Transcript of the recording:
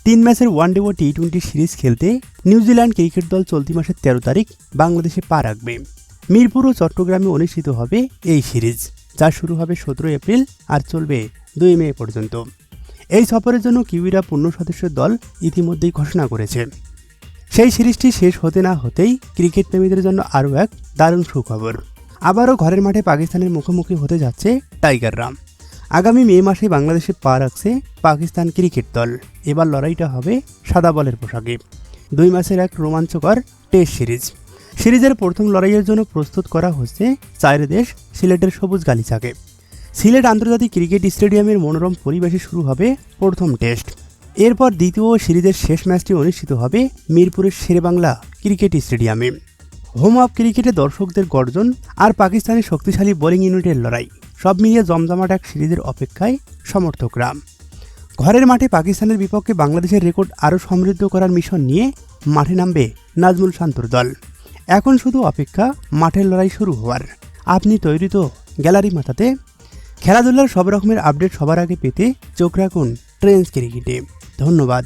3 ম্যাচের ওয়ানডে ও টি-20 সিরিজ খেলতে New Zealand cricket দল চলতি মাসের 13 তারিখ বাংলাদেশে পা রাখবে। মিরপুর ও চট্টগ্রামে অনুষ্ঠিত হবে এই সিরিজ, যা শুরু হবে 17 এপ্রিল আর চলবে 2 মে পর্যন্ত। এই সফরের জন্য কিউইরা পূর্ণ সদস্যের দল ইতিমধ্যেই ঘোষণা করেছে। সেই সিরিজটি শেষ হতে না হতেই ক্রিকেট প্রেমীদের জন্য আরও এক দারুণ সুখবর। আবারও ঘরের মাঠে পাকিস্তানের মুখোমুখি হতে যাচ্ছে টাইগাররা। আগামী মে মাসে বাংলাদেশে পা রাখছে পাকিস্তান ক্রিকেট দল। এবার লড়াইটা হবে সাদা বলের পোশাকে। 2 ম্যাচের এক রোমাঞ্চকর টেস্ট সিরিজের প্রথম লড়াইয়ের জন্য প্রস্তুত করা হচ্ছে 4 দেশ সিলেটের সবুজ গালিচাকে। সিলেট আন্তর্জাতিক ক্রিকেট স্টেডিয়ামের মনোরম পরিবেশে শুরু হবে প্রথম টেস্ট। এরপর দ্বিতীয় সিরিজের শেষ ম্যাচটি অনুষ্ঠিত হবে মিরপুরের শেরেবাংলা ক্রিকেট স্টেডিয়ামে। হোম অফ ক্রিকেটে দর্শকদের গর্জন আর পাকিস্তানের শক্তিশালী বোলিং ইউনিটের লড়াই, সব মিলিয়ে জমজমাট এক সিরিজের অপেক্ষায় সমর্থকরা। ঘরের মাঠে পাকিস্তানের বিপক্ষে বাংলাদেশের রেকর্ড আরও সমৃদ্ধ করার মিশন নিয়ে মাঠে নামবে নাজমুল শান্তর দল। এখন শুধু অপেক্ষা মাঠের লড়াই শুরু হওয়ার। আপনি তৈরি তো গ্যালারি মাথাতে? খেলাধুলার সব রকমের আপডেট সবার আগে পেতে চোখ রাখুন ট্রেন্ডস ক্রিকেটে। ধন্যবাদ।